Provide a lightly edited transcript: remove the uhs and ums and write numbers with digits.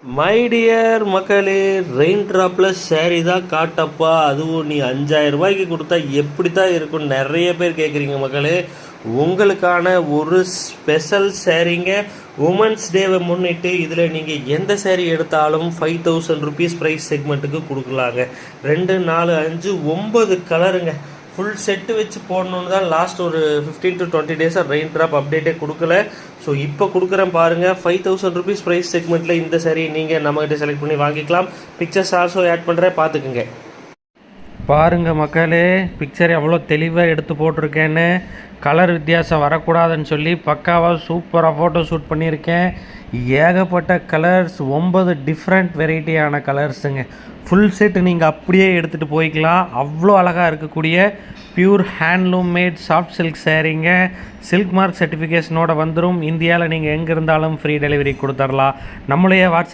My dear மக்களே, rain ட்ராப்லெஸ் sari தான் காட்டப்பா, அதுவும் நீ 5000 ரூபாய்க்கு கொடுத்தா எப்படி தான் இருக்கும் நிறைய பேர் கேட்குறீங்க மக்களே. உங்களுக்கான ஒரு ஸ்பெஷல் சேரீங்க. உமன்ஸ் டேவை முன்னிட்டு இதில் நீங்கள் எந்த சேரீ எடுத்தாலும் 5000 ருபீஸ் ப்ரைஸ் செக்மெண்ட்டுக்கு கொடுக்கலாங்க. 2, 4, 5, 9 கலருங்க. ஃபுல் செட்டு வச்சு போடணுன்னு தான் லாஸ்ட் ஒரு 15 to 20 டேஸாக ரெயின் ட்ராப் அப்டேட்டே கொடுக்கல. ஸோ இப்போ கொடுக்குறேன் பாருங்கள். 5000 ருபீஸ் ப்ரைஸ் செக்மெண்ட்டில் இந்த சாரீ நீங்கள் நம்மகிட்ட செலக்ட் பண்ணி வாங்கிக்கலாம். பிக்சர்ஸ் ஆல்சோ ஆட் பண்ணுறேன், பார்த்துக்குங்க. பாருங்கள் மக்களே, பிக்சர் எவ்வளோ தெளிவாக எடுத்து போட்டிருக்கேன்னு. கலர் வித்தியாசம் வரக்கூடாதுன்னு சொல்லி பக்காவாக சூப்பராக ஃபோட்டோ ஷூட் பண்ணியிருக்கேன். ஏகப்பட்ட கலர்ஸ், 9 டிஃப்ரெண்ட் வெரைட்டியான கலர்ஸுங்க. ஃபுல் செட்டு நீங்கள் அப்படியே எடுத்துகிட்டு போய்க்கலாம். அவ்வளோ அழகாக இருக்கக்கூடிய pure handloom made soft silk சேரீங்க. சில்க் மார்க் சர்டிஃபிகேஷனோட வந்துடும். இந்தியாவில் நீங்கள் எங்கே இருந்தாலும் ஃப்ரீ டெலிவரி கொடுத்துடலாம். நம்மளையே வாட்ஸ்அப்